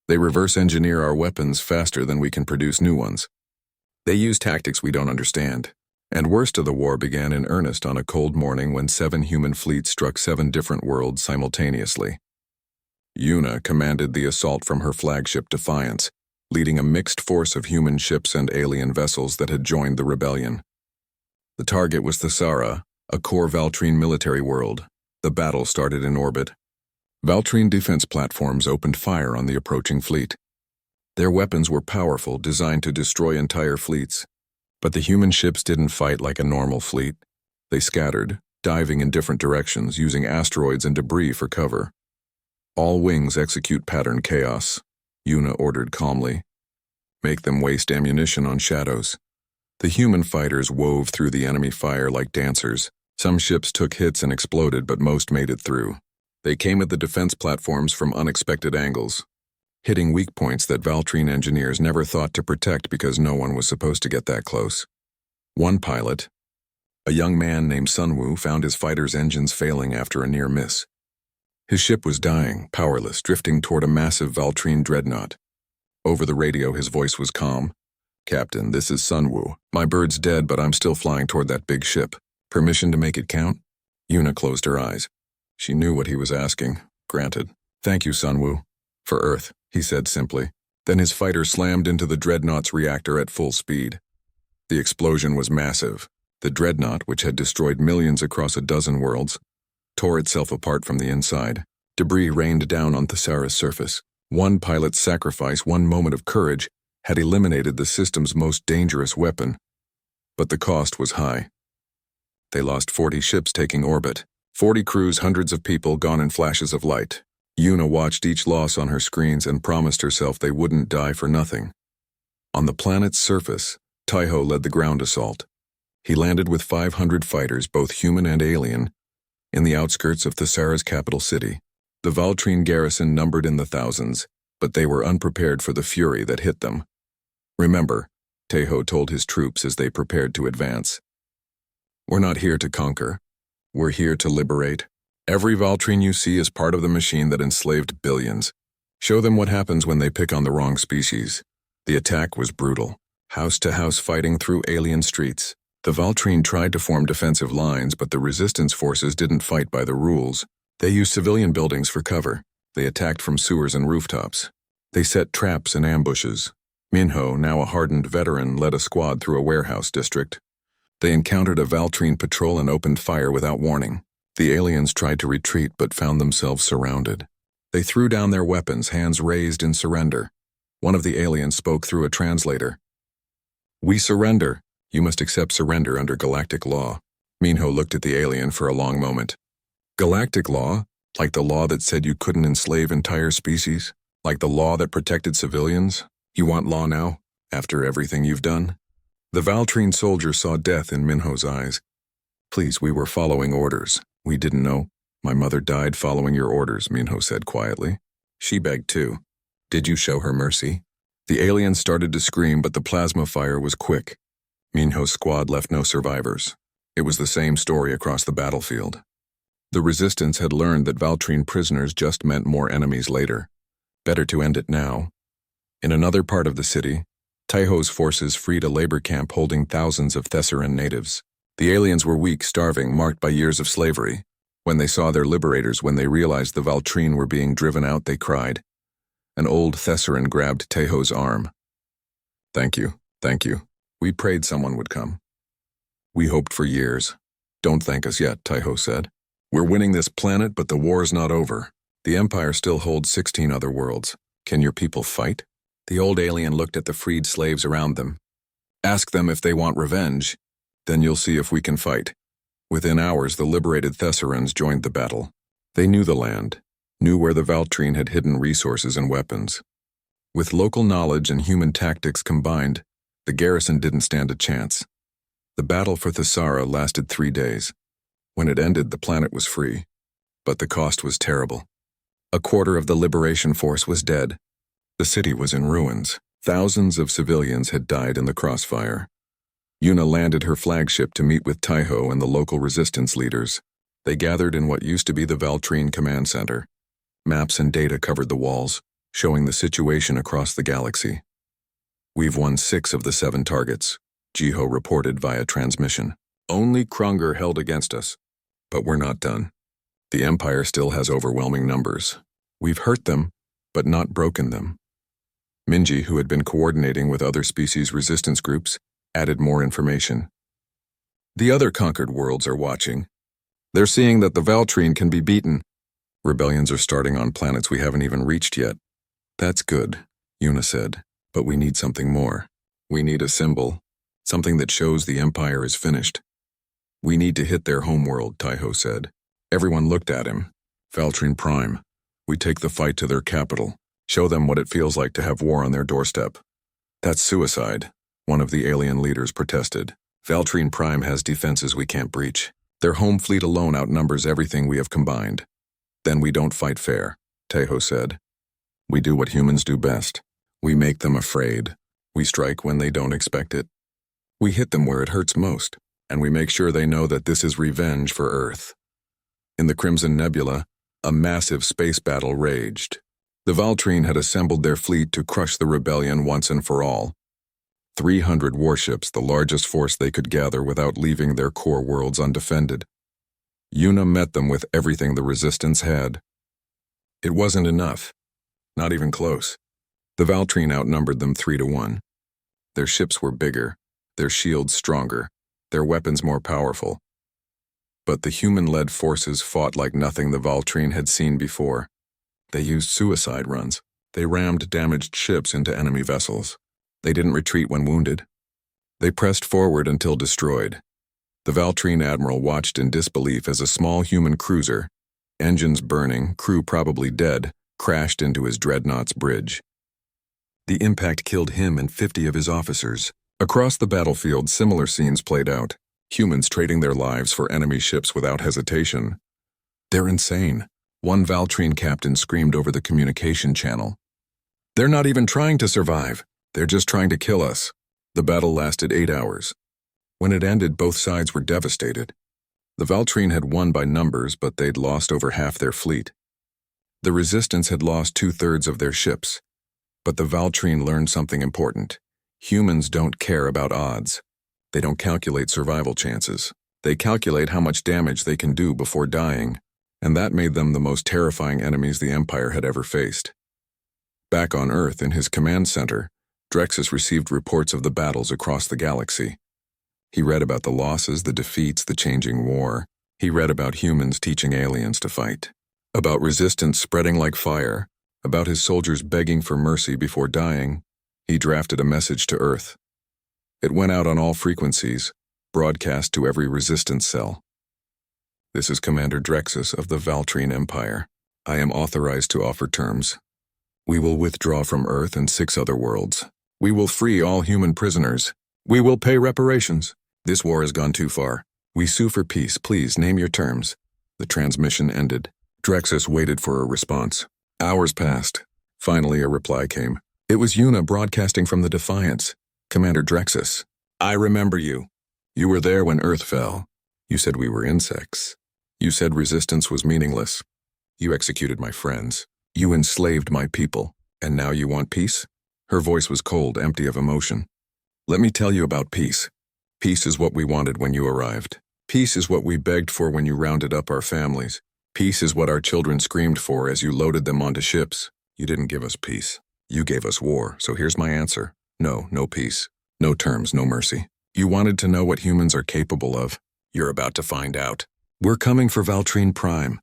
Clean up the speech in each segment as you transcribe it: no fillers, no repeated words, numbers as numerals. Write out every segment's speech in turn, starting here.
They reverse engineer our weapons faster than we can produce new ones. They use tactics we don't understand. And worst of the war began in earnest on a cold morning when 7 human fleets struck 7 different worlds simultaneously. Yuna commanded the assault from her flagship Defiance, leading a mixed force of human ships and alien vessels that had joined the rebellion. The target was Thesara, a core Valtrine military world. The battle started in orbit. Valtrine defense platforms opened fire on the approaching fleet. Their weapons were powerful, designed to destroy entire fleets. But the human ships didn't fight like a normal fleet. They scattered, diving in different directions, using asteroids and debris for cover. All wings execute pattern chaos, Yuna ordered calmly. Make them waste ammunition on shadows. The human fighters wove through the enemy fire like dancers. Some ships took hits and exploded, but most made it through. They came at the defense platforms from unexpected angles, hitting weak points that Valtrine engineers never thought to protect because no one was supposed to get that close. One pilot, a young man named Sunwoo, found his fighter's engines failing after a near miss. His ship was dying, powerless, drifting toward a massive Valtrine dreadnought. Over the radio, his voice was calm. "Captain, this is Sunwoo. My bird's dead, but I'm still flying toward that big ship. Permission to make it count?" Yuna closed her eyes. She knew what he was asking. Granted. "Thank you, Sunwoo. For Earth," he said simply. Then his fighter slammed into the dreadnought's reactor at full speed. The explosion was massive. The dreadnought, which had destroyed millions across a dozen worlds, tore itself apart from the inside. Debris rained down on Thesara's surface. One pilot's sacrifice, one moment of courage, had eliminated the system's most dangerous weapon. But the cost was high. They lost 40 ships taking orbit, 40 crews, hundreds of people gone in flashes of light. Yuna watched each loss on her screens and promised herself they wouldn't die for nothing. On the planet's surface, Taiho led the ground assault. He landed with 500 fighters, both human and alien, in the outskirts of Thesara's capital city. The Valtrine garrison numbered in the thousands, but they were unprepared for the fury that hit them. "Remember," Taiho told his troops as they prepared to advance, "we're not here to conquer. We're here to liberate. Every Valtrine you see is part of the machine that enslaved billions. Show them what happens when they pick on the wrong species." The attack was brutal, house-to-house fighting through alien streets. The Valtrine tried to form defensive lines, but the resistance forces didn't fight by the rules. They used civilian buildings for cover. They attacked from sewers and rooftops. They set traps and ambushes. Minho, now a hardened veteran, led a squad through a warehouse district. They encountered a Valtrine patrol and opened fire without warning. The aliens tried to retreat but found themselves surrounded. They threw down their weapons, hands raised in surrender. One of the aliens spoke through a translator. "We surrender. You must accept surrender under galactic law." Minho looked at the alien for a long moment. "Galactic law? Like the law that said you couldn't enslave entire species? Like the law that protected civilians? You want law now, after everything you've done?" The Valtrine soldier saw death in Minho's eyes. "Please, we were following orders. We didn't know. My mother died following your orders," Minho said quietly. She begged too. "Did you show her mercy?" The alien started to scream, but the plasma fire was quick. Minho's squad left no survivors. It was the same story across the battlefield. The resistance had learned that Valtrine prisoners just meant more enemies later. Better to end it now. In another part of the city, Taiho's forces freed a labor camp holding thousands of Thessaran natives. The aliens were weak, starving, marked by years of slavery. When they saw their liberators, when they realized the Valtrine were being driven out, they cried. An old Thessaran grabbed Taiho's arm. Thank you. We prayed someone would come. We hoped for years. Don't thank us yet," Taiho said. "We're winning this planet, but the war's not over. The Empire still holds 16 other worlds. Can your people fight?" The old alien looked at the freed slaves around them. "Ask them if they want revenge. Then you'll see if we can fight." Within hours, the liberated Thessarans joined the battle. They knew the land, knew where the Valtrine had hidden resources and weapons. With local knowledge and human tactics combined, the garrison didn't stand a chance. The battle for Thesara lasted 3 days. When it ended, the planet was free. But the cost was terrible. A quarter of the liberation force was dead. The city was in ruins. Thousands of civilians had died in the crossfire. Yuna landed her flagship to meet with Taiho and the local resistance leaders. They gathered in what used to be the Valtrine Command Center. Maps and data covered the walls. showing the situation across the galaxy. We've won 6 of the 7 targets, Jiho reported via transmission. Only Krunger held against us. But we're not done. The Empire still has overwhelming numbers. We've hurt them, but not broken them. Minji, who had been coordinating with other species resistance groups, added more information. The other conquered worlds are watching. They're seeing that the Valtrine can be beaten. Rebellions are starting on planets we haven't even reached yet. That's good, Yuna said, but we need something more. We need a symbol, something that shows the Empire is finished. We need to hit their homeworld, Taiho said. Everyone looked at him. Valtrine Prime. We take the fight to their capital, show them what it feels like to have war on their doorstep. That's suicide, one of the alien leaders protested. Valtrine Prime has defenses we can't breach. Their home fleet alone outnumbers everything we have combined. Then we don't fight fair, Taiho said. We do what humans do best. We make them afraid. We strike when they don't expect it. We hit them where it hurts most, and we make sure they know that this is revenge for Earth. In the Crimson Nebula, a massive space battle raged. The Valtrine had assembled their fleet to crush the rebellion once and for all. 300 warships, the largest force they could gather without leaving their core worlds undefended. Yuna met them with everything the Resistance had. It wasn't enough. Not even close. The Valtrine outnumbered them 3-1. Their ships were bigger, their shields stronger, their weapons more powerful. But the human-led forces fought like nothing the Valtrine had seen before. They used suicide runs. They rammed damaged ships into enemy vessels. They didn't retreat when wounded. They pressed forward until destroyed. The Valtrine admiral watched in disbelief as a small human cruiser, engines burning, crew probably dead, crashed into his dreadnought's bridge. The impact killed him and 50 of his officers. Across the battlefield, similar scenes played out. Humans trading their lives for enemy ships without hesitation. They're insane, one Valtrine captain screamed over the communication channel. They're not even trying to survive. They're just trying to kill us. The battle lasted 8 hours. When it ended, both sides were devastated. The Valtrine had won by numbers, but they'd lost over half their fleet. The Resistance had lost 2/3 of their ships. But the Valtrine learned something important. Humans don't care about odds. They don't calculate survival chances. They calculate how much damage they can do before dying, and that made them the most terrifying enemies the Empire had ever faced. Back on Earth, in his command center, Drexus received reports of the battles across the galaxy. He read about the losses, the defeats, the changing war. He read about humans teaching aliens to fight, about resistance spreading like fire, about his soldiers begging for mercy before dying. He drafted a message to Earth. It went out on all frequencies, broadcast to every resistance cell. This is Commander Drexus of the Valtrine Empire. I am authorized to offer terms. We will withdraw from Earth and 6 other worlds. We will free all human prisoners. We will pay reparations. This war has gone too far. We sue for peace. Please name your terms. The transmission ended. Drexus waited for a response. Hours passed. Finally, a reply came. It was Yuna broadcasting from the Defiance. Commander Drexus, I remember you. You were there when Earth fell. You said we were insects. You said resistance was meaningless. You executed my friends. You enslaved my people. And now you want peace? Her voice was cold, empty of emotion. Let me tell you about peace. Peace is what we wanted when you arrived. Peace is what we begged for when you rounded up our families. Peace is what our children screamed for as you loaded them onto ships. You didn't give us peace. You gave us war, so here's my answer. No peace. No terms, no mercy. You wanted to know what humans are capable of. You're about to find out. We're coming for Valtrine Prime.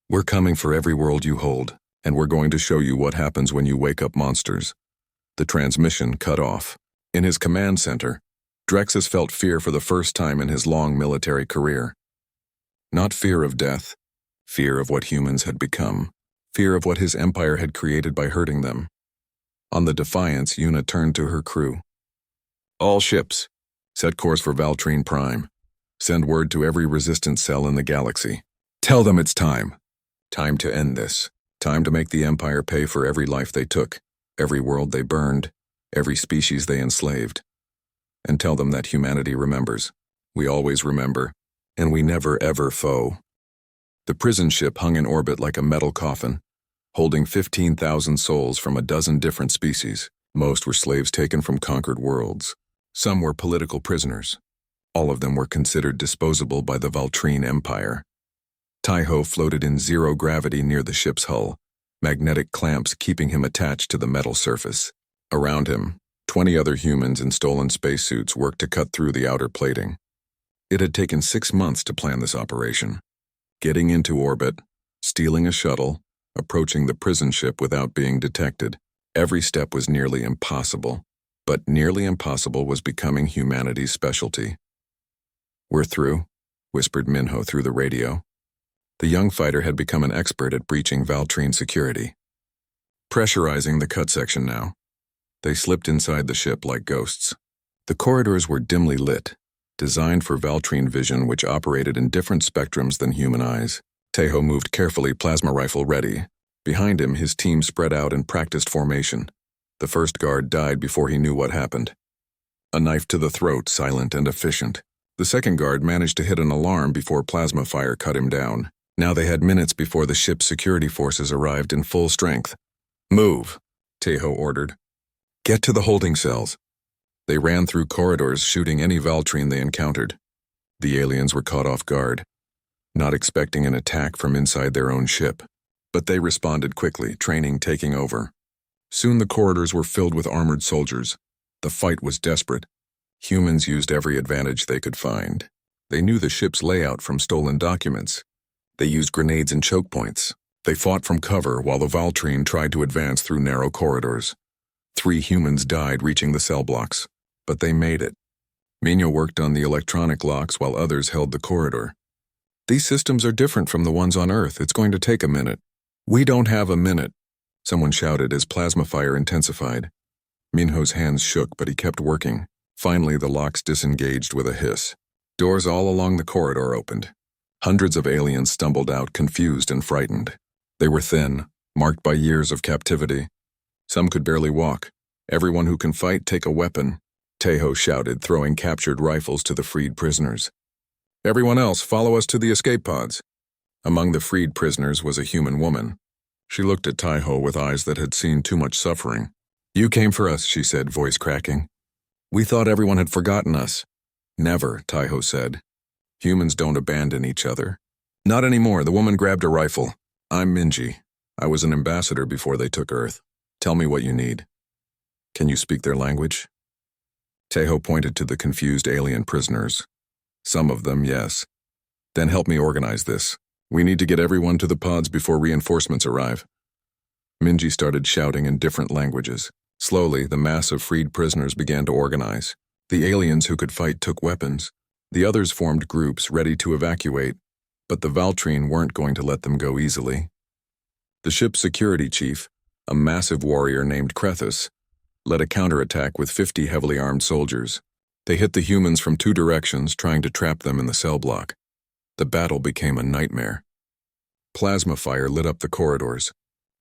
We're coming for every world you hold, and we're going to show you what happens when you wake up monsters. The transmission cut off. In his command center, Drexus felt fear for the first time in his long military career. Not fear of death, fear of what humans had become, fear of what his empire had created by hurting them. On the Defiance, Yuna turned to her crew. All ships, set course for Valtrine Prime. Send word to every resistance cell in the galaxy. Tell them it's time. Time to end this. Time to make the Empire pay for every life they took, every world they burned, every species they enslaved. And tell them that humanity remembers. We always remember, and we never ever foe. The prison ship hung in orbit like a metal coffin, holding 15,000 souls from a dozen different species. Most were slaves taken from conquered worlds. Some were political prisoners. All of them were considered disposable by the Valtrine Empire. Taiho floated in zero gravity near the ship's hull, magnetic clamps keeping him attached to the metal surface. Around him, 20 other humans in stolen spacesuits worked to cut through the outer plating. It had taken 6 months to plan this operation. Getting into orbit, stealing a shuttle, approaching the prison ship without being detected. Every step was nearly impossible, but nearly impossible was becoming humanity's specialty. "We're through," whispered Minho through the radio. The young fighter had become an expert at breaching Valtrine security. Pressurizing the cut section now. They slipped inside the ship like ghosts. The corridors were dimly lit, designed for Valtrine vision which operated in different spectrums than human eyes. Taiho moved carefully, plasma rifle ready. Behind him, his team spread out in practiced formation. The first guard died before he knew what happened. A knife to the throat, silent and efficient. The second guard managed to hit an alarm before plasma fire cut him down. Now they had minutes before the ship's security forces arrived in full strength. "Move," Taiho ordered. "Get to the holding cells." They ran through corridors, shooting any Valtrine they encountered. The aliens were caught off guard, not expecting an attack from inside their own ship. But they responded quickly, training taking over. Soon the corridors were filled with armored soldiers. The fight was desperate. Humans used every advantage they could find. They knew the ship's layout from stolen documents. They used grenades and choke points. They fought from cover while the Valtrine tried to advance through narrow corridors. 3 humans died reaching the cell blocks, but they made it. Minho worked on the electronic locks while others held the corridor. "These systems are different from the ones on Earth. It's going to take a minute." "We don't have a minute," someone shouted as plasma fire intensified. Minho's hands shook, but he kept working. Finally, the locks disengaged with a hiss. Doors all along the corridor opened. Hundreds of aliens stumbled out, confused and frightened. They were thin, marked by years of captivity. Some could barely walk. "Everyone who can fight, take a weapon," Taiho shouted, throwing captured rifles to the freed prisoners. "Everyone else, follow us to the escape pods." Among the freed prisoners was a human woman. She looked at Taiho with eyes that had seen too much suffering. "You came for us," she said, voice cracking. "We thought everyone had forgotten us." "Never," Taiho said. "Humans don't abandon each other." "Not anymore." The woman grabbed a rifle. "I'm Minji. I was an ambassador before they took Earth. Tell me what you need." "Can you speak their language?" Taiho pointed to the confused alien prisoners. "Some of them, yes." "Then help me organize this. We need to get everyone to the pods before reinforcements arrive." Minji started shouting in different languages. Slowly, the mass of freed prisoners began to organize. The aliens who could fight took weapons. The others formed groups ready to evacuate, but the Valtrine weren't going to let them go easily. The ship's security chief, a massive warrior named Krethus, led a counterattack with 50 heavily armed soldiers. They hit the humans from 2 directions, trying to trap them in the cell block. The battle became a nightmare. Plasma fire lit up the corridors.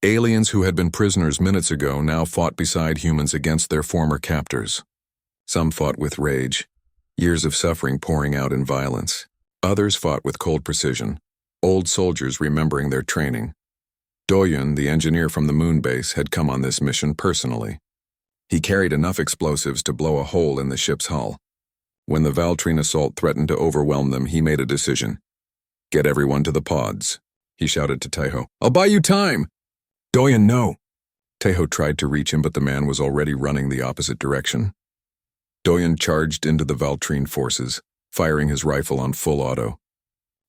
Aliens who had been prisoners minutes ago now fought beside humans against their former captors. Some fought with rage, years of suffering pouring out in violence. Others fought with cold precision, old soldiers remembering their training. Doyun, the engineer from the moon base, had come on this mission personally. He carried enough explosives to blow a hole in the ship's hull. When the Valtrine assault threatened to overwhelm them, he made a decision. "Get everyone to the pods," he shouted to Taiho. "I'll buy you time!" "Doyun, no!" Taiho tried to reach him, but the man was already running the opposite direction. Doyun charged into the Valtrine forces, firing his rifle on full auto.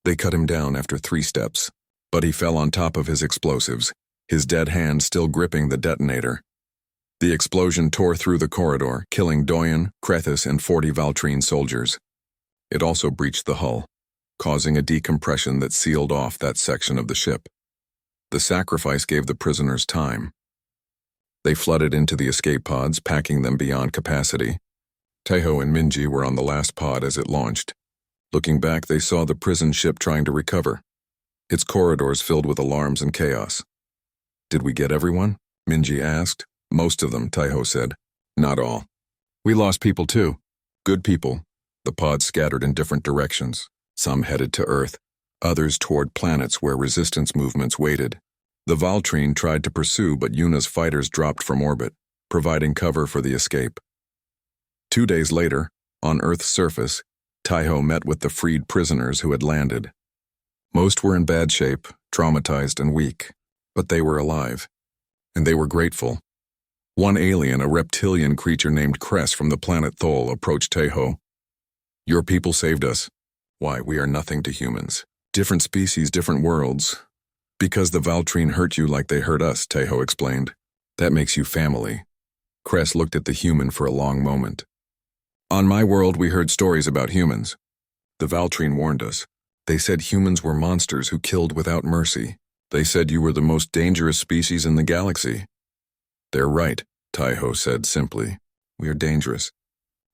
They cut him down after 3 steps, but he fell on top of his explosives, his dead hand still gripping the detonator. The explosion tore through the corridor, killing Doyun, Krethus, and 40 Valtrine soldiers. It also breached the hull, causing a decompression that sealed off that section of the ship. The sacrifice gave the prisoners time. They flooded into the escape pods, packing them beyond capacity. Taiho and Minji were on the last pod as it launched. Looking back, they saw the prison ship trying to recover, its corridors filled with alarms and chaos. "Did we get everyone?" Minji asked. "Most of them," Taiho said. "Not all. We lost people too. Good people." The pods scattered in different directions. Some headed to Earth, others toward planets where resistance movements waited. The Valtrine tried to pursue, but Yuna's fighters dropped from orbit, providing cover for the escape. 2 days later, on Earth's surface, Taiho met with the freed prisoners who had landed. Most were in bad shape, traumatized and weak, but they were alive, and they were grateful. One alien, a reptilian creature named Cress from the planet Thol, approached Taiho. "Your people saved us. Why, we are nothing to humans. Different species, different worlds. Because the Valtrine hurt you like they hurt us," Taiho explained. "That makes you family." Cress looked at the human for a long moment. "On my world, we heard stories about humans. The Valtrine warned us. They said humans were monsters who killed without mercy. They said you were the most dangerous species in the galaxy." "They're right," Taiho said simply. "We are dangerous.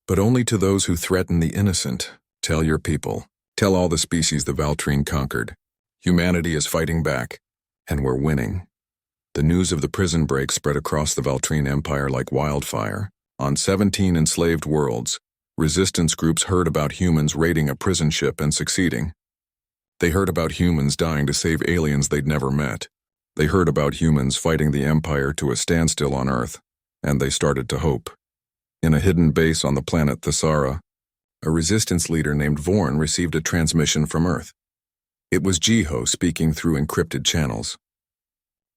But only to those who threaten the innocent. Tell your people. Tell all the species the Valtrine conquered. Humanity is fighting back, and we're winning." The news of the prison break spread across the Valtrine Empire like wildfire. On 17 enslaved worlds, resistance groups heard about humans raiding a prison ship and succeeding. They heard about humans dying to save aliens they'd never met. They heard about humans fighting the Empire to a standstill on Earth, and they started to hope. In a hidden base on the planet Thesara, a resistance leader named Vorn received a transmission from Earth. It was Jiho speaking through encrypted channels.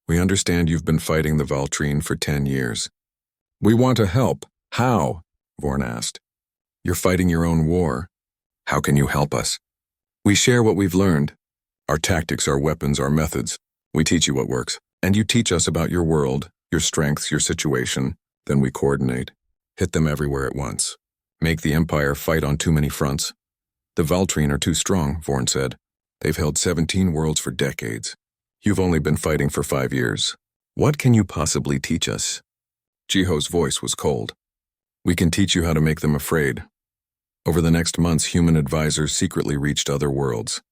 "We understand you've been fighting the Valtrine for 10 years. We want to help." "How?" Vorn asked. "You're fighting your own war. How can you help us?" "We share what we've learned. Our tactics, our weapons, our methods. We teach you what works, and you teach us about your world, your strengths, your situation. Then we coordinate. Hit them everywhere at once. Make the Empire fight on too many fronts." "The Valtrine are too strong," Vorn said. "They've held 17 worlds for decades. You've only been fighting for 5 years. What can you possibly teach us?" Jiho's voice was cold. "We can teach you how to make them afraid." Over the next months, human advisors secretly reached other worlds.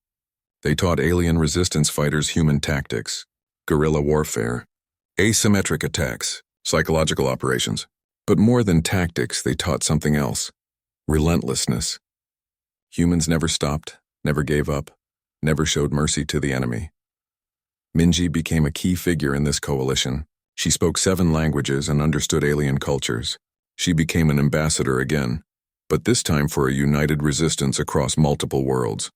They taught alien resistance fighters human tactics, guerrilla warfare, asymmetric attacks, psychological operations. But more than tactics, they taught something else: relentlessness. Humans never stopped, never gave up, never showed mercy to the enemy. Minji became a key figure in this coalition. She spoke 7 languages and understood alien cultures. She became an ambassador again, but this time for a united resistance across multiple worlds.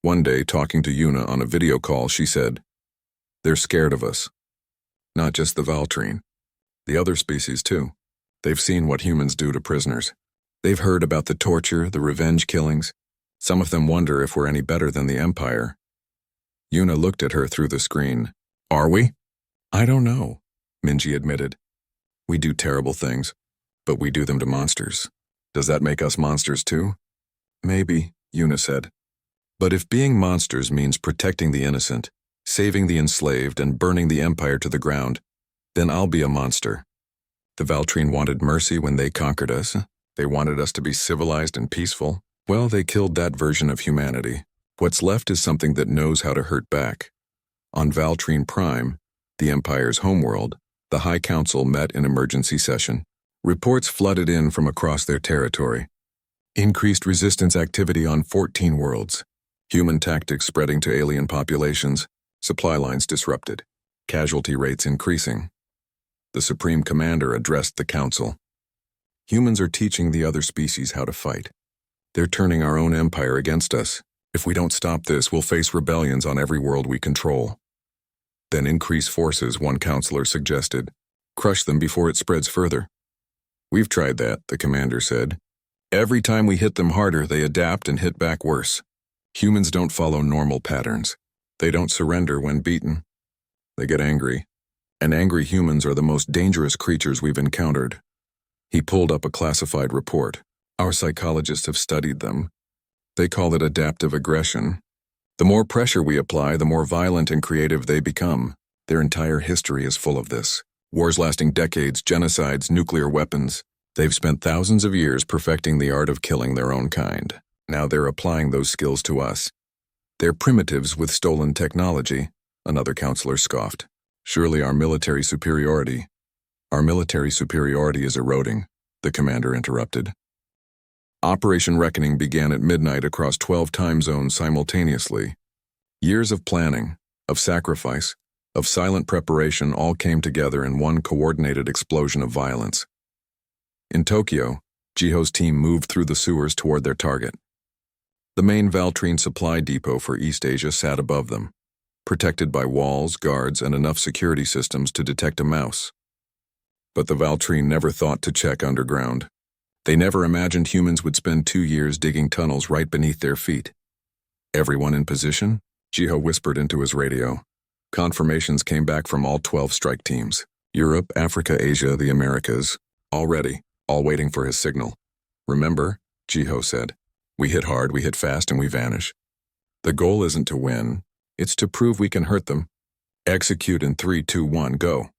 One day, talking to Yuna on a video call, she said, "They're scared of us. Not just the Valtrine. The other species, too. They've seen what humans do to prisoners. They've heard about the torture, the revenge killings. Some of them wonder if we're any better than the Empire." Yuna looked at her through the screen. "Are we?" "I don't know," Minji admitted. "We do terrible things, but we do them to monsters. Does that make us monsters too?" "Maybe," Yuna said. "But if being monsters means protecting the innocent, saving the enslaved, and burning the Empire to the ground, then I'll be a monster. The Valtrine wanted mercy when they conquered us. They wanted us to be civilized and peaceful. Well, they killed that version of humanity. What's left is something that knows how to hurt back." On Valtrine Prime, the Empire's homeworld, the High Council met in emergency session. Reports flooded in from across their territory. Increased resistance activity on 14 worlds. Human tactics spreading to alien populations. Supply lines disrupted. Casualty rates increasing. The Supreme Commander addressed the Council. "Humans are teaching the other species how to fight. They're turning our own empire against us. If we don't stop this, we'll face rebellions on every world we control." "Then increase forces," one counselor suggested. "Crush them before it spreads further." "We've tried that," the commander said. "Every time we hit them harder, they adapt and hit back worse. Humans don't follow normal patterns. They don't surrender when beaten. They get angry. And angry humans are the most dangerous creatures we've encountered." He pulled up a classified report. "Our psychologists have studied them. They call it adaptive aggression. The more pressure we apply, the more violent and creative they become. Their entire history is full of this. Wars lasting decades, genocides, nuclear weapons. They've spent thousands of years perfecting the art of killing their own kind. Now they're applying those skills to us. They're primitives with stolen technology," another counselor scoffed. "Surely our military superiority." "Our military superiority is eroding," the commander interrupted. Operation Reckoning began at midnight across 12 time zones simultaneously. Years of planning, of sacrifice, of silent preparation all came together in one coordinated explosion of violence. In Tokyo, Jiho's team moved through the sewers toward their target. The main Valtrine supply depot for East Asia sat above them, protected by walls, guards, and enough security systems to detect a mouse. But the Valtrine never thought to check underground. They never imagined humans would spend 2 years digging tunnels right beneath their feet. "Everyone in position?" Jiho whispered into his radio. Confirmations came back from all 12 strike teams. Europe, Africa, Asia, the Americas. All ready, all waiting for his signal. "Remember," Jiho said, "we hit hard, we hit fast, and we vanish. The goal isn't to win, it's to prove we can hurt them. Execute in 3, 2, 1, go."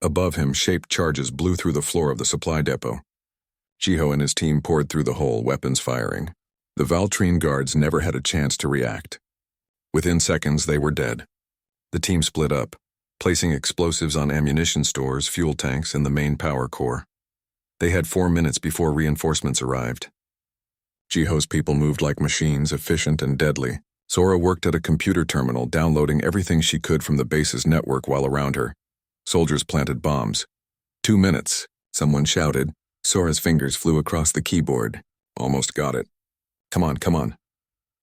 Above him, shaped charges blew through the floor of the supply depot. Jiho and his team poured through the hole, weapons firing. The Valtrine guards never had a chance to react. Within seconds, they were dead. The team split up, placing explosives on ammunition stores, fuel tanks, and the main power core. They had 4 minutes before reinforcements arrived. Jiho's people moved like machines, efficient and deadly. Sora worked at a computer terminal, downloading everything she could from the base's network while around her. Soldiers planted bombs. 2 minutes, someone shouted. Sora's fingers flew across the keyboard. Almost got it. Come on, come on.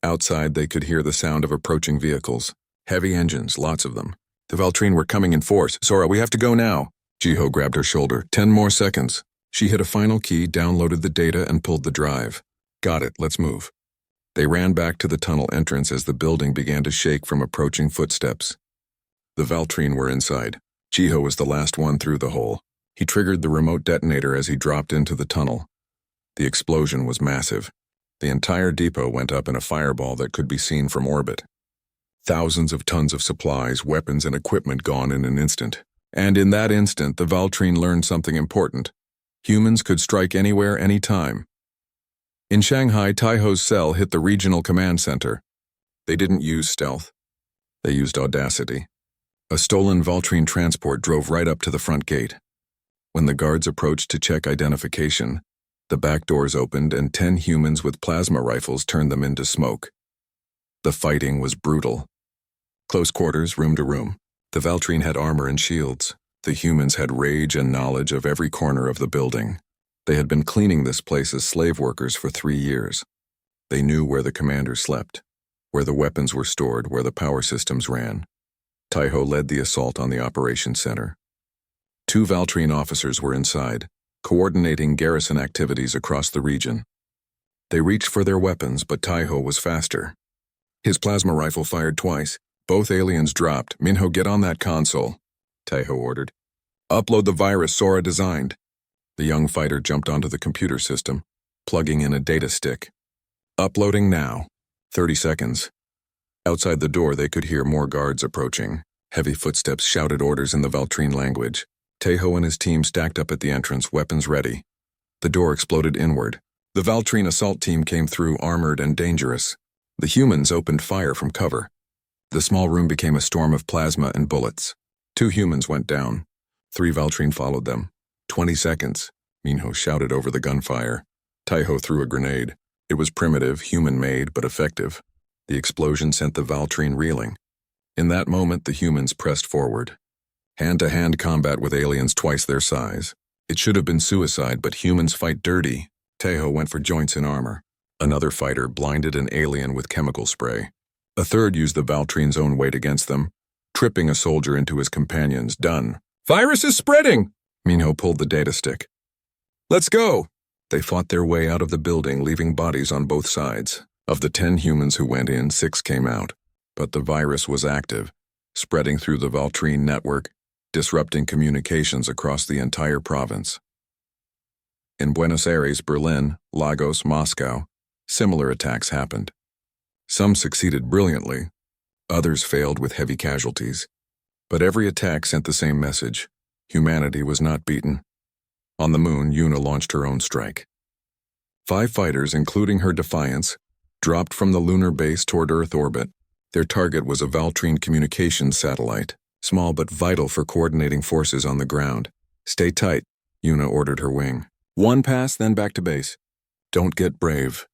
Outside, they could hear the sound of approaching vehicles. Heavy engines, lots of them. The Valtrine were coming in force. "Sora, we have to go now." Jiho grabbed her shoulder. 10 more seconds. She hit a final key, downloaded the data, and pulled the drive. "Got it, let's move." They ran back to the tunnel entrance as the building began to shake from approaching footsteps. The Valtrine were inside. Jiho was the last one through the hole. He triggered the remote detonator as he dropped into the tunnel. The explosion was massive. The entire depot went up in a fireball that could be seen from orbit. Thousands of tons of supplies, weapons, and equipment gone in an instant. And in that instant, the Valtrine learned something important. Humans could strike anywhere, anytime. In Shanghai, Taiho's cell hit the regional command center. They didn't use stealth. They used audacity. A stolen Valtrine transport drove right up to the front gate. When the guards approached to check identification, the back doors opened and 10 humans with plasma rifles turned them into smoke. The fighting was brutal. Close quarters, room to room. The Valtrine had armor and shields. The humans had rage and knowledge of every corner of the building. They had been cleaning this place as slave workers for 3 years. They knew where the commander slept, where the weapons were stored, where the power systems ran. Taiho led the assault on the operations center. 2 Valtrine officers were inside, coordinating garrison activities across the region. They reached for their weapons, but Taiho was faster. His plasma rifle fired twice. Both aliens dropped. "Minho, get on that console," Taiho ordered. "Upload the virus Sora designed." The young fighter jumped onto the computer system, plugging in a data stick. "Uploading now." 30 seconds. Outside the door, they could hear more guards approaching. Heavy footsteps shouted orders in the Valtrine language. Taiho and his team stacked up at the entrance, weapons ready. The door exploded inward. The Valtrine assault team came through, armored and dangerous. The humans opened fire from cover. The small room became a storm of plasma and bullets. 2 humans went down. 3 Valtrine followed them. 20 seconds, Minho shouted over the gunfire. Taiho threw a grenade. It was primitive, human-made, but effective. The explosion sent the Valtrine reeling. In that moment, the humans pressed forward. Hand-to-hand combat with aliens twice their size. It should have been suicide, but humans fight dirty. Taiho went for joints in armor. Another fighter blinded an alien with chemical spray. A third used the Valtrine's own weight against them, tripping a soldier into his companions. Done. "Virus is spreading!" Minho pulled the data stick. "Let's go!" They fought their way out of the building, leaving bodies on both sides. Of the 10 humans who went in, 6 came out. But the virus was active, spreading through the Valtrine network, disrupting communications across the entire province. In Buenos Aires, Berlin, Lagos, Moscow, similar attacks happened. Some succeeded brilliantly, others failed with heavy casualties. But every attack sent the same message: humanity was not beaten. On the moon, Yuna launched her own strike. 5 fighters, including her Defiance, dropped from the lunar base toward Earth orbit. Their target was a Valtrine communications satellite, small but vital for coordinating forces on the ground. "Stay tight," Yuna ordered her wing. 1 pass, then back to base. "Don't get brave."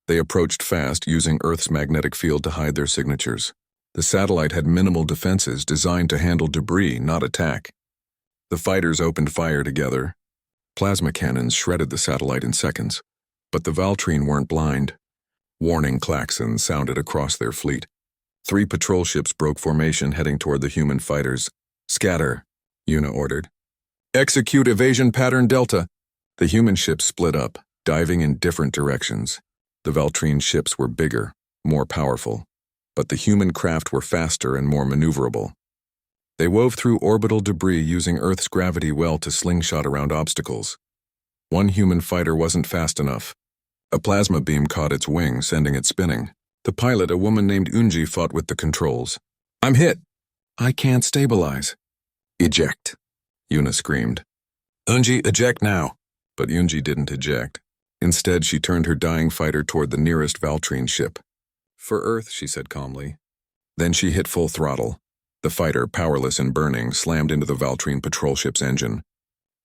They approached fast, using Earth's magnetic field to hide their signatures. The satellite had minimal defenses designed to handle debris, not attack. The fighters opened fire together. Plasma cannons shredded the satellite in seconds, but the Valtrine weren't blind. Warning klaxons sounded across their fleet. 3 patrol ships broke formation heading toward the human fighters. "Scatter," Una ordered. "Execute evasion pattern Delta." The human ships split up, diving in different directions. The Valtrine ships were bigger, more powerful, but the human craft were faster and more maneuverable. They wove through orbital debris using Earth's gravity well to slingshot around obstacles. One human fighter wasn't fast enough. A plasma beam caught its wing, sending it spinning. The pilot, a woman named Unji, fought with the controls. "I'm hit. I can't stabilize." "Eject," Una screamed. "Unji, eject now." But Unji didn't eject. Instead, she turned her dying fighter toward the nearest Valtrine ship. "For Earth," she said calmly. Then she hit full throttle. The fighter, powerless and burning, slammed into the Valtrine patrol ship's engine.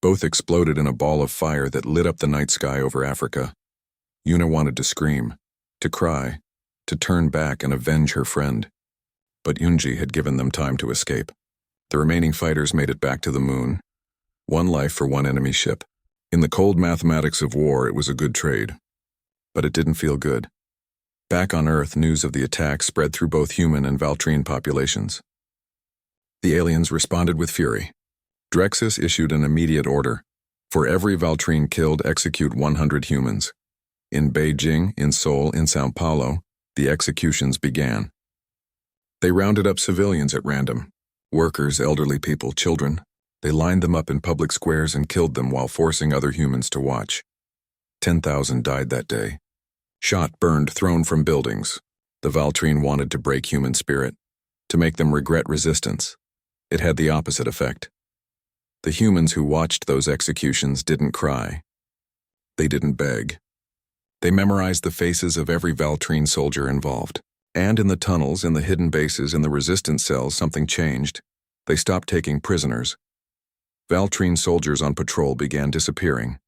Both exploded in a ball of fire that lit up the night sky over Africa. Una wanted to scream, to cry, to turn back and avenge her friend. But Unji had given them time to escape. The remaining fighters made it back to the moon. 1 life for 1 enemy ship. In the cold mathematics of war, it was a good trade. But it didn't feel good. Back on Earth, news of the attack spread through both human and Valtrine populations. The aliens responded with fury. Drexus issued an immediate order. For every Valtrine killed, execute 100 humans. In Beijing, in Seoul, in Sao Paulo, the executions began. They rounded up civilians at random. Workers, elderly people, children. They lined them up in public squares and killed them while forcing other humans to watch. 10,000 died that day. Shot, burned, thrown from buildings. The Valtrine wanted to break human spirit, to make them regret resistance. It had the opposite effect. The humans who watched those executions didn't cry. They didn't beg. They memorized the faces of every Valtrine soldier involved. And in the tunnels, in the hidden bases, in the resistance cells, something changed. They stopped taking prisoners. Valtrine soldiers on patrol began disappearing.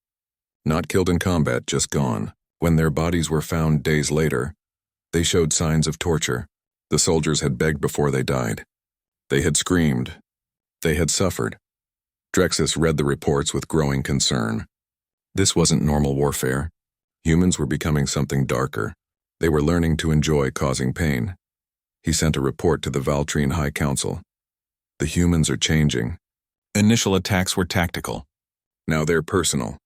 Not killed in combat, just gone. When their bodies were found days later, they showed signs of torture. The soldiers had begged before they died. They had screamed. They had suffered. Drexus read the reports with growing concern. This wasn't normal warfare. Humans were becoming something darker. They were learning to enjoy causing pain. He sent a report to the Valtrine High Council. The humans are changing. Initial attacks were tactical. Now they're personal.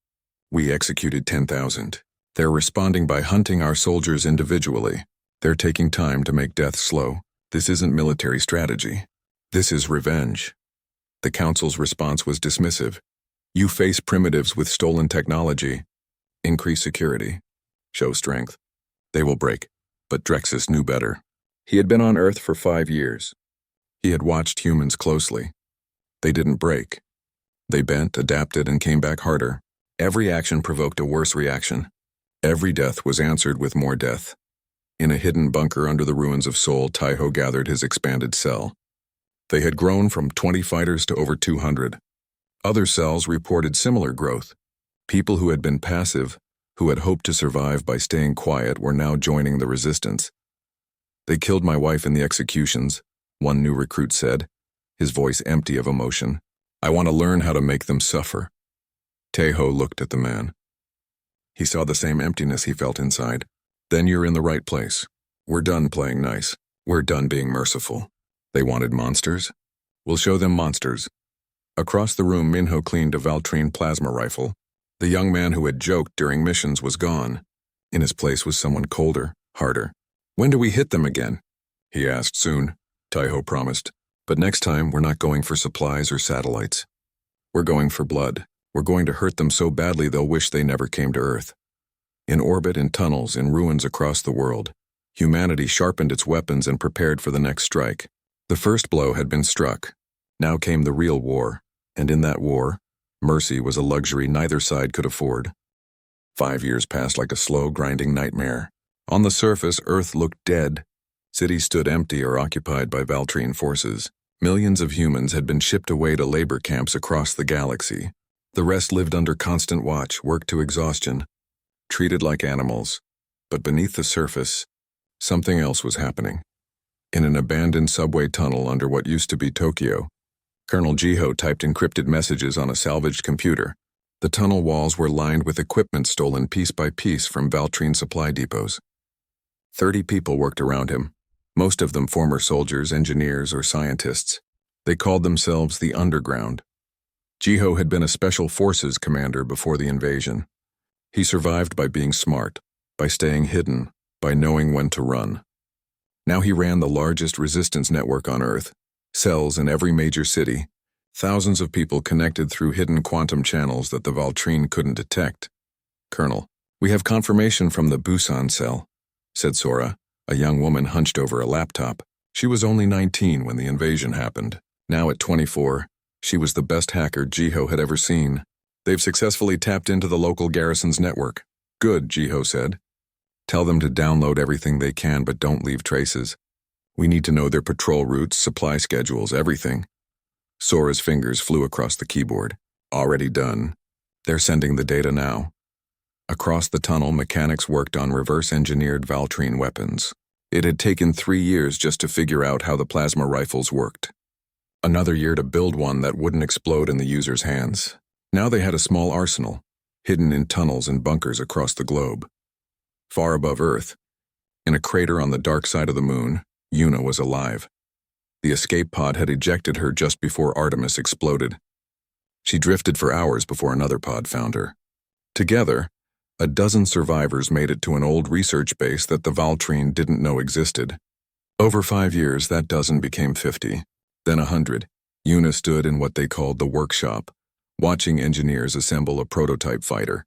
We executed 10,000. They're responding by hunting our soldiers individually. They're taking time to make death slow. This isn't military strategy. This is revenge. The Council's response was dismissive. You face primitives with stolen technology. Increase security. Show strength. They will break. But Drexus knew better. He had been on Earth for 5 years. He had watched humans closely. They didn't break. They bent, adapted, and came back harder. Every action provoked a worse reaction. Every death was answered with more death. In a hidden bunker under the ruins of Seoul, Taiho gathered his expanded cell. They had grown from 20 fighters to over 200. Other cells reported similar growth. People who had been passive, who had hoped to survive by staying quiet, were now joining the resistance. They killed my wife in the executions, one new recruit said, his voice empty of emotion. I want to learn how to make them suffer. Taiho looked at the man. He saw the same emptiness he felt inside. Then you're in the right place. We're done playing nice. We're done being merciful. They wanted monsters? We'll show them monsters. Across the room, Minho cleaned a Valtrine plasma rifle. The young man who had joked during missions was gone. In his place was someone colder, harder. When do we hit them again? He asked. Soon, Taiho promised. But next time, we're not going for supplies or satellites. We're going for blood. We're going to hurt them so badly they'll wish they never came to Earth. In orbit, in tunnels, in ruins across the world, humanity sharpened its weapons and prepared for the next strike. The first blow had been struck. Now came the real war, and in that war, mercy was a luxury neither side could afford. 5 years passed like a slow, grinding nightmare. On the surface, Earth looked dead. Cities stood empty or occupied by Valtrine forces. Millions of humans had been shipped away to labor camps across the galaxy. The rest lived under constant watch, worked to exhaustion, treated like animals. But beneath the surface, something else was happening. In an abandoned subway tunnel under what used to be Tokyo, Colonel Jiho typed encrypted messages on a salvaged computer. The tunnel walls were lined with equipment stolen piece by piece from Valtrine supply depots. 30 people worked around him, most of them former soldiers, engineers, or scientists. They called themselves the Underground. Jiho had been a Special Forces commander before the invasion. He survived by being smart, by staying hidden, by knowing when to run. Now he ran the largest resistance network on Earth, cells in every major city, thousands of people connected through hidden quantum channels that the Valtrine couldn't detect. "Colonel, we have confirmation from the Busan cell," said Sora, a young woman hunched over a laptop. She was only 19 when the invasion happened. Now at 24, she was the best hacker Jiho had ever seen. "They've successfully tapped into the local garrison's network." "Good," Jiho said. "Tell them to download everything they can, but don't leave traces. We need to know their patrol routes, supply schedules, everything." Sora's fingers flew across the keyboard. "Already done. They're sending the data now." Across the tunnel, mechanics worked on reverse-engineered Valtrine weapons. It had taken 3 years just to figure out how the plasma rifles worked. Another year to build one that wouldn't explode in the user's hands. Now they had a small arsenal, hidden in tunnels and bunkers across the globe. Far above Earth, in a crater on the dark side of the moon, Yuna was alive. The escape pod had ejected her just before Artemis exploded. She drifted for hours before another pod found her. Together, a dozen survivors made it to an old research base that the Valtrine didn't know existed. Over 5 years, that dozen became 50, then 100. Yuna stood in what they called the workshop, watching engineers assemble a prototype fighter.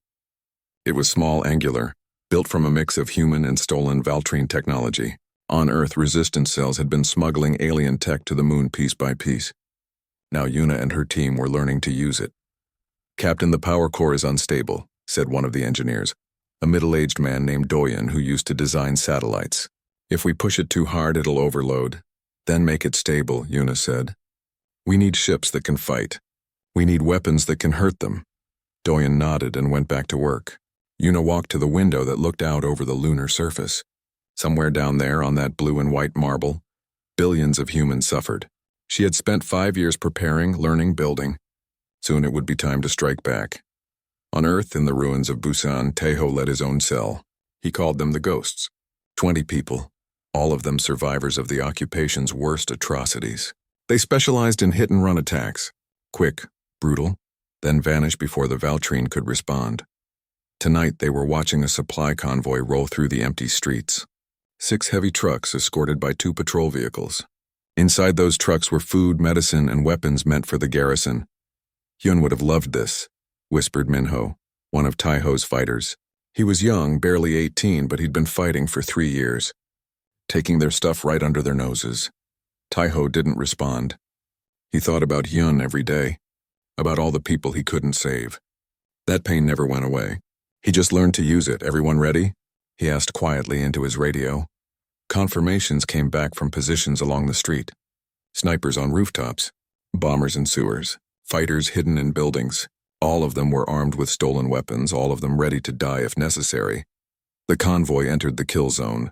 It was small, angular, built from a mix of human and stolen Valtrine technology. On Earth, resistance cells had been smuggling alien tech to the moon piece by piece. Now Yuna and her team were learning to use it. "Captain, the power core is unstable," said one of the engineers, a middle-aged man named Doyen who used to design satellites. "If we push it too hard, it'll overload. Then make it stable," Yuna said. "We need ships that can fight. We need weapons that can hurt them." Doyen nodded and went back to work. Yuna walked to the window that looked out over the lunar surface. Somewhere down there on that blue and white marble, billions of humans suffered. She had spent 5 years preparing, learning, building. Soon it would be time to strike back. On Earth, in the ruins of Busan, Taeho led his own cell. He called them the Ghosts. 20 people, all of them survivors of the occupation's worst atrocities. They specialized in hit-and-run attacks, quick, brutal, then vanish before the Valtrine could respond. Tonight they were watching a supply convoy roll through the empty streets. 6 heavy trucks escorted by 2 patrol vehicles. Inside those trucks were food, medicine, and weapons meant for the garrison. "Hyun would have loved this," whispered Minho, one of Taeho's fighters. He was young, barely 18, but he'd been fighting for 3 years, taking their stuff right under their noses. Taeho didn't respond. He thought about Hyun every day, about all the people he couldn't save. That pain never went away. He just learned to use it. "Everyone ready?" he asked quietly into his radio. Confirmations came back from positions along the street. Snipers on rooftops, bombers in sewers, fighters hidden in buildings. All of them were armed with stolen weapons, all of them ready to die if necessary. The convoy entered the kill zone.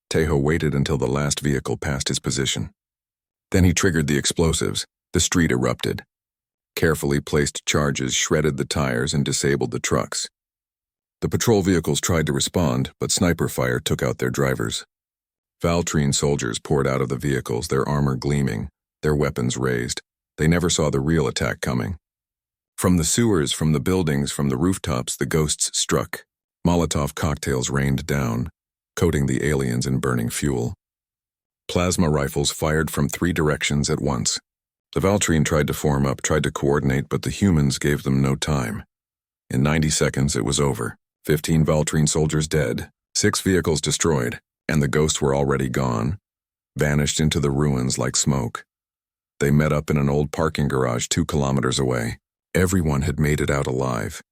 Taeho waited until the last vehicle passed his position. Then he triggered the explosives. The street erupted. Carefully placed charges shredded the tires and disabled the trucks. The patrol vehicles tried to respond, but sniper fire took out their drivers. Valtrine soldiers poured out of the vehicles, their armor gleaming, their weapons raised. They never saw the real attack coming. From the sewers, from the buildings, from the rooftops, the Ghosts struck. Molotov cocktails rained down, coating the aliens in burning fuel. Plasma rifles fired from 3 directions at once. The Valtrine tried to form up, tried to coordinate, but the humans gave them no time. In 90 seconds, it was over. 15 Valtrine soldiers dead, 6 vehicles destroyed, and the Ghosts were already gone, vanished into the ruins like smoke. They met up in an old parking garage 2 kilometers away. Everyone had made it out alive.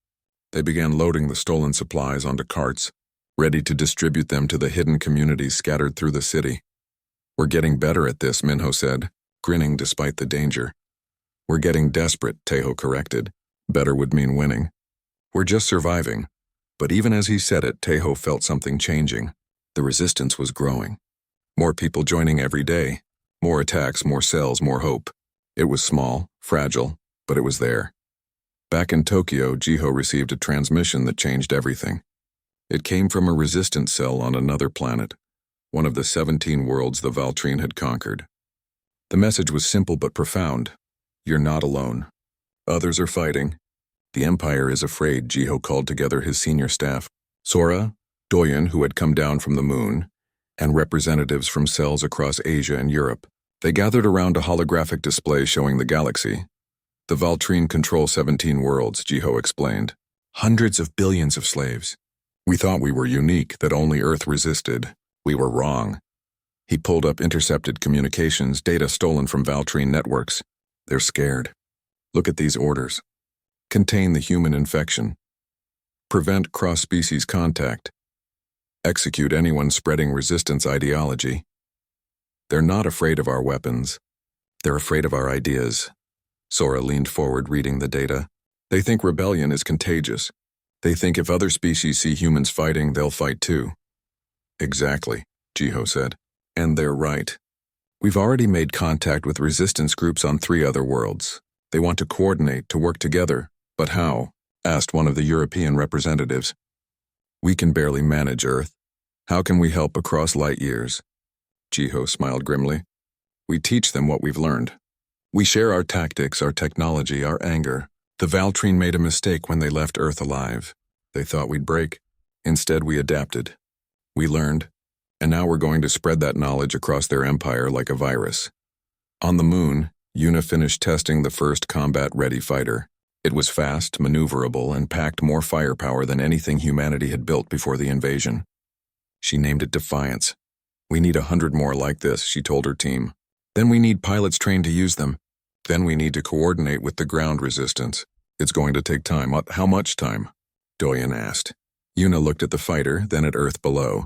They began loading the stolen supplies onto carts, ready to distribute them to the hidden communities scattered through the city. "We're getting better at this," Minho said, grinning despite the danger. "We're getting desperate," Taeho corrected. Better would mean winning. "We're just surviving." But even as he said it, Taeho felt something changing. The resistance was growing. More people joining every day. More attacks, more cells, more hope. It was small, fragile, but it was there. Back in Tokyo, Jiho received a transmission that changed everything. It came from a resistance cell on another planet, one of the 17 worlds the Valtrine had conquered. The message was simple but profound. You're not alone. Others are fighting. The Empire is afraid. Jiho called together his senior staff, Sora, Doyen, who had come down from the moon, and representatives from cells across Asia and Europe. They gathered around a holographic display showing the galaxy. The Valtrine control 17 worlds, Jiho explained. Hundreds of billions of slaves. We thought we were unique, that only Earth resisted. We were wrong. He pulled up intercepted communications, data stolen from Valtrine networks. They're scared. Look at these orders. Contain the human infection. Prevent cross-species contact. Execute anyone spreading resistance ideology. They're not afraid of our weapons. They're afraid of our ideas. Sora leaned forward, reading the data. They think rebellion is contagious. They think if other species see humans fighting, they'll fight too. Exactly, Jiho said. And they're right. We've already made contact with resistance groups on 3 other worlds. They want to coordinate, to work together. But how? Asked one of the European representatives. We can barely manage Earth. How can we help across light years? Jiho smiled grimly. We teach them what we've learned. We share our tactics, our technology, our anger. The Valtrine made a mistake when they left Earth alive. They thought we'd break. Instead, we adapted. We learned. And now we're going to spread that knowledge across their empire like a virus. On the moon, Yuna finished testing the first combat-ready fighter. It was fast, maneuverable, and packed more firepower than anything humanity had built before the invasion. She named it Defiance. We need 100 more like this, she told her team. Then we need pilots trained to use them. Then we need to coordinate with the ground resistance. It's going to take time. How much time? Doyen asked. Yuna looked at the fighter, then at Earth below.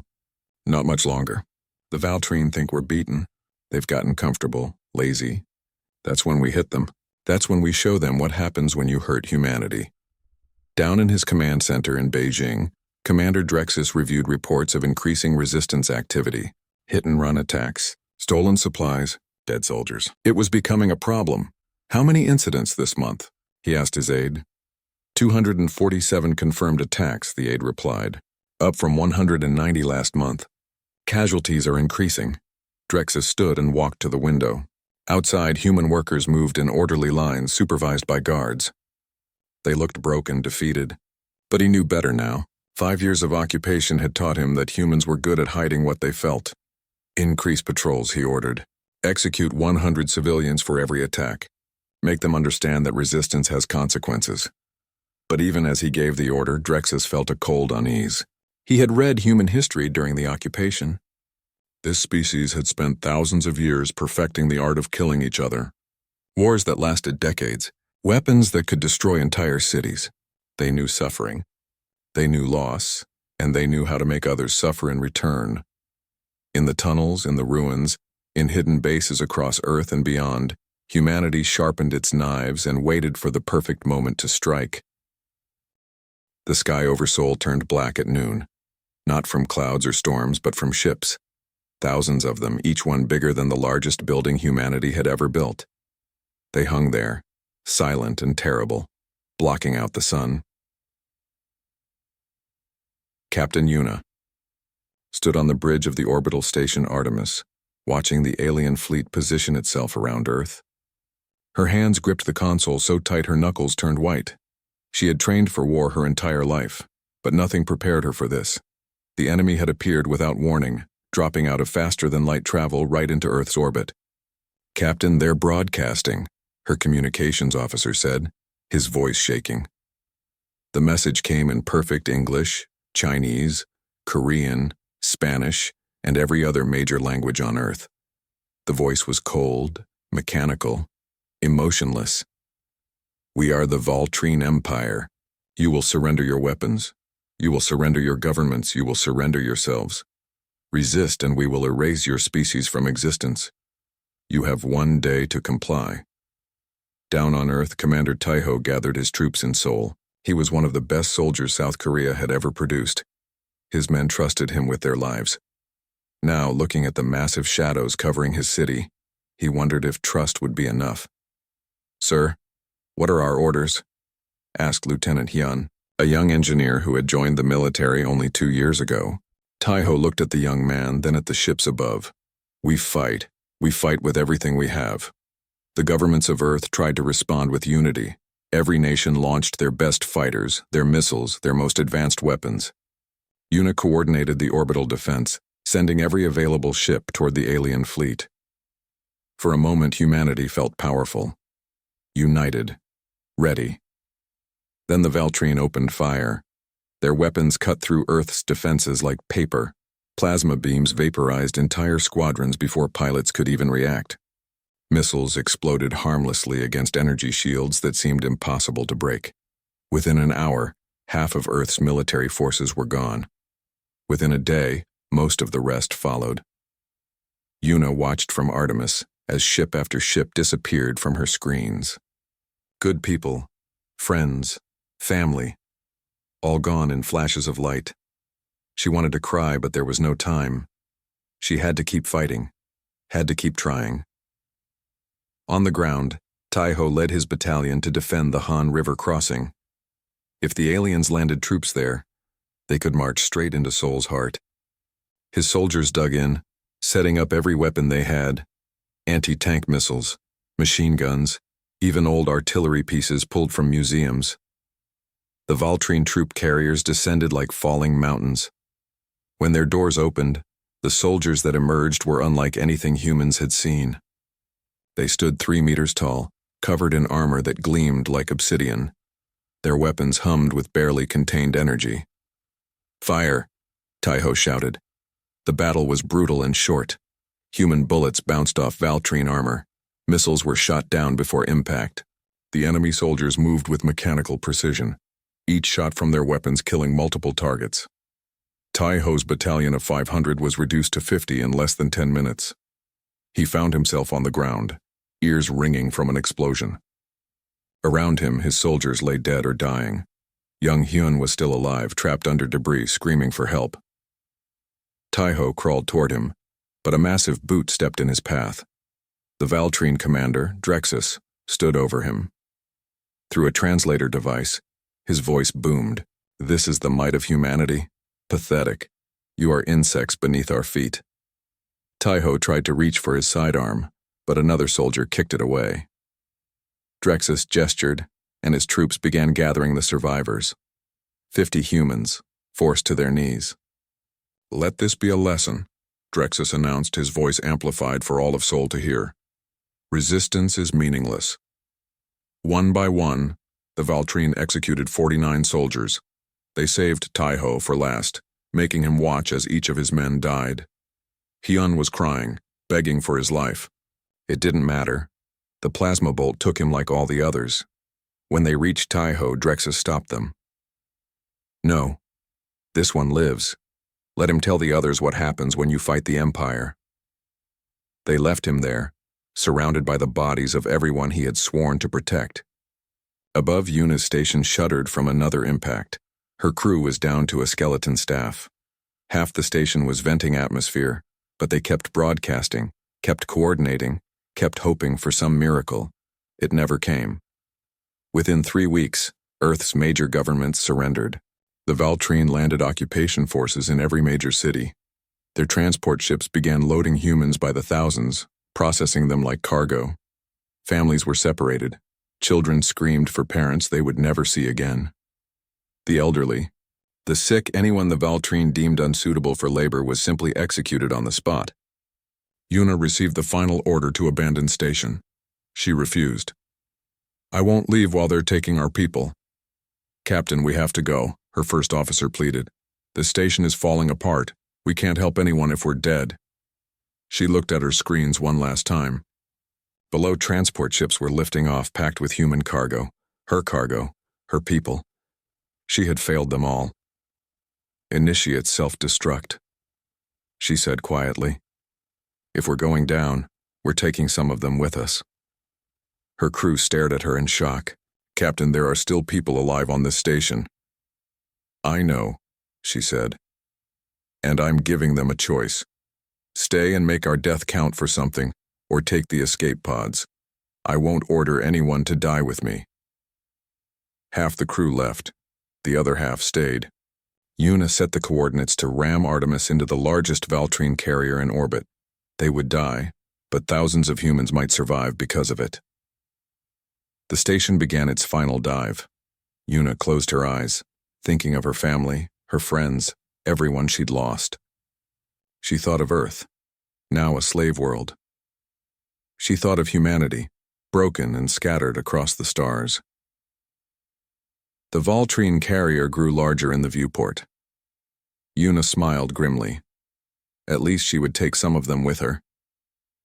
Not much longer. The Valtrine think we're beaten. They've gotten comfortable, lazy. That's when we hit them. That's when we show them what happens when you hurt humanity. Down in his command center in Beijing, Commander Drexus reviewed reports of increasing resistance activity, hit-and-run attacks, stolen supplies, dead soldiers. It was becoming a problem. How many incidents this month? He asked his aide. 247 confirmed attacks, the aide replied, up from 190 last month. Casualties are increasing. Drexus stood and walked to the window. Outside, human workers moved in orderly lines supervised by guards. They looked broken, defeated. But he knew better now. 5 years of occupation had taught him that humans were good at hiding what they felt. Increase patrols, he ordered. Execute 100 civilians for every attack. Make them understand that resistance has consequences. But even as he gave the order, Drexus felt a cold unease. He had read human history during the occupation. This species had spent thousands of years perfecting the art of killing each other. Wars that lasted decades. Weapons that could destroy entire cities. They knew suffering. They knew loss. And they knew how to make others suffer in return. In the tunnels, in the ruins, in hidden bases across Earth and beyond, humanity sharpened its knives and waited for the perfect moment to strike. The sky over Seoul turned black at noon. Not from clouds or storms, but from ships. Thousands of them, each one bigger than the largest building humanity had ever built. They hung there, silent and terrible, blocking out the sun. Captain Yuna stood on the bridge of the orbital station Artemis, watching the alien fleet position itself around Earth. Her hands gripped the console so tight her knuckles turned white. She had trained for war her entire life, but nothing prepared her for this. The enemy had appeared without warning, dropping out of faster-than-light travel right into Earth's orbit. Captain, they're broadcasting, her communications officer said, his voice shaking. The message came in perfect English, Chinese, Korean, Spanish, and every other major language on Earth. The voice was cold, mechanical, emotionless. We are the Valtrine Empire. You will surrender your weapons. You will surrender your governments. You will surrender yourselves. Resist and we will erase your species from existence. You have 1 day to comply. Down on Earth, Commander Taiho gathered his troops in Seoul. He was one of the best soldiers South Korea had ever produced. His men trusted him with their lives. Now, looking at the massive shadows covering his city, he wondered if trust would be enough. "Sir, what are our orders?" asked Lieutenant Hyun, a young engineer who had joined the military only 2 years ago. Taiho looked at the young man, then at the ships above. "We fight. We fight with everything we have." The governments of Earth tried to respond with unity. Every nation launched their best fighters, their missiles, their most advanced weapons. Yuna coordinated the orbital defense, sending every available ship toward the alien fleet. For a moment, humanity felt powerful. United. Ready. Then the Valtrine opened fire. Their weapons cut through Earth's defenses like paper. Plasma beams vaporized entire squadrons before pilots could even react. Missiles exploded harmlessly against energy shields that seemed impossible to break. Within an hour, half of Earth's military forces were gone. Within a day, most of the rest followed. Yuna watched from Artemis as ship after ship disappeared from her screens. Good people, friends, family, all gone in flashes of light. She wanted to cry, but there was no time. She had to keep fighting, had to keep trying. On the ground, Taiho led his battalion to defend the Han River crossing. If the aliens landed troops there, they could march straight into Seoul's heart. His soldiers dug in, setting up every weapon they had: anti-tank missiles, machine guns, even old artillery pieces pulled from museums. The Valtrine troop carriers descended like falling mountains. When their doors opened, the soldiers that emerged were unlike anything humans had seen. They stood 3 meters tall, covered in armor that gleamed like obsidian. Their weapons hummed with barely contained energy. "Fire!" Taiho shouted. The battle was brutal and short. Human bullets bounced off Valtrine armor. Missiles were shot down before impact. The enemy soldiers moved with mechanical precision, each shot from their weapons killing multiple targets. Taiho's battalion of 500 was reduced to 50 in less than 10 minutes. He found himself on the ground, ears ringing from an explosion. Around him, his soldiers lay dead or dying. Young Hyun was still alive, trapped under debris, screaming for help. Taiho crawled toward him, but a massive boot stepped in his path. The Valtrine commander, Drexus, stood over him. Through a translator device, his voice boomed. "This is the might of humanity? Pathetic. You are insects beneath our feet." Taiho tried to reach for his sidearm, but another soldier kicked it away. Drexus gestured, and his troops began gathering the survivors. 50 humans, forced to their knees. "Let this be a lesson," Drexus announced, his voice amplified for all of Seoul to hear. "Resistance is meaningless." One by one, the Valtrine executed 49 soldiers. They saved Taiho for last, making him watch as each of his men died. Hyun was crying, begging for his life. It didn't matter. The plasma bolt took him like all the others. When they reached Taiho, Drexus stopped them. "No. This one lives. Let him tell the others what happens when you fight the Empire." They left him there, surrounded by the bodies of everyone he had sworn to protect. Above, Yuna's station shuddered from another impact. Her crew was down to a skeleton staff. Half the station was venting atmosphere, but they kept broadcasting, kept coordinating, kept hoping for some miracle. It never came. Within 3 weeks, Earth's major governments surrendered. The Valtrine landed occupation forces in every major city. Their transport ships began loading humans by the thousands, processing them like cargo. Families were separated. Children screamed for parents they would never see again. The elderly, the sick, anyone the Valtrine deemed unsuitable for labor was simply executed on the spot. Yuna received the final order to abandon station. She refused. "I won't leave while they're taking our people." "Captain, we have to go," her first officer pleaded. "The station is falling apart. We can't help anyone if we're dead." She looked at her screens one last time. Below, transport ships were lifting off, packed with human cargo, her people. She had failed them all. "Initiate self-destruct," she said quietly. "If we're going down, we're taking some of them with us." Her crew stared at her in shock. "Captain, there are still people alive on this station." "I know," she said. "And I'm giving them a choice. Stay and make our death count for something, or take the escape pods. I won't order anyone to die with me." Half the crew left. The other half stayed. Una set the coordinates to ram Artemis into the largest Valtrine carrier in orbit. They would die, but thousands of humans might survive because of it. The station began its final dive. Una closed her eyes, thinking of her family, her friends, everyone she'd lost. She thought of Earth, now a slave world. She thought of humanity, broken and scattered across the stars. The Valtrine carrier grew larger in the viewport. Una smiled grimly. At least she would take some of them with her.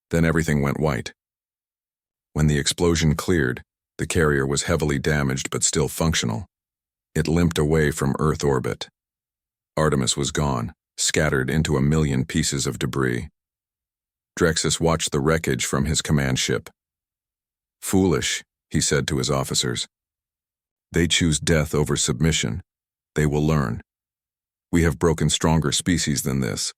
Then everything went white. When the explosion cleared, the carrier was heavily damaged but still functional. It limped away from Earth orbit. Artemis was gone, scattered into a million pieces of debris. Drexus watched the wreckage from his command ship. "Foolish," he said to his officers. "They choose death over submission. They will learn. We have broken stronger species than this."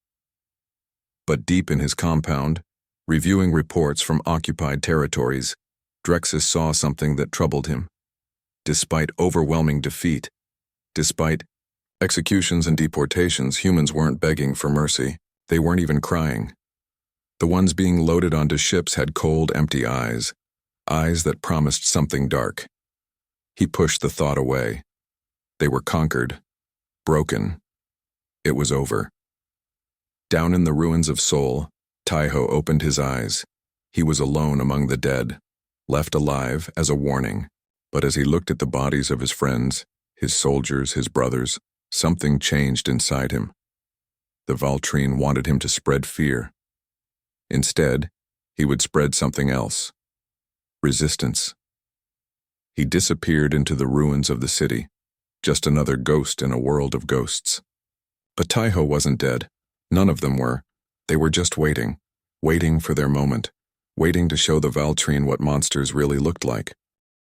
But deep in his compound, reviewing reports from occupied territories, Drexus saw something that troubled him. Despite overwhelming defeat, despite executions and deportations, humans weren't begging for mercy. They weren't even crying. The ones being loaded onto ships had cold, empty eyes, eyes that promised something dark. He pushed the thought away. They were conquered, broken. It was over. Down in the ruins of Seoul, Taiho opened his eyes. He was alone among the dead, left alive as a warning. But as he looked at the bodies of his friends, his soldiers, his brothers, something changed inside him. The Valtrine wanted him to spread fear. Instead, he would spread something else. Resistance. He disappeared into the ruins of the city, just another ghost in a world of ghosts. But Taiho wasn't dead. None of them were. They were just waiting for their moment, waiting to show the Valtrine what monsters really looked like.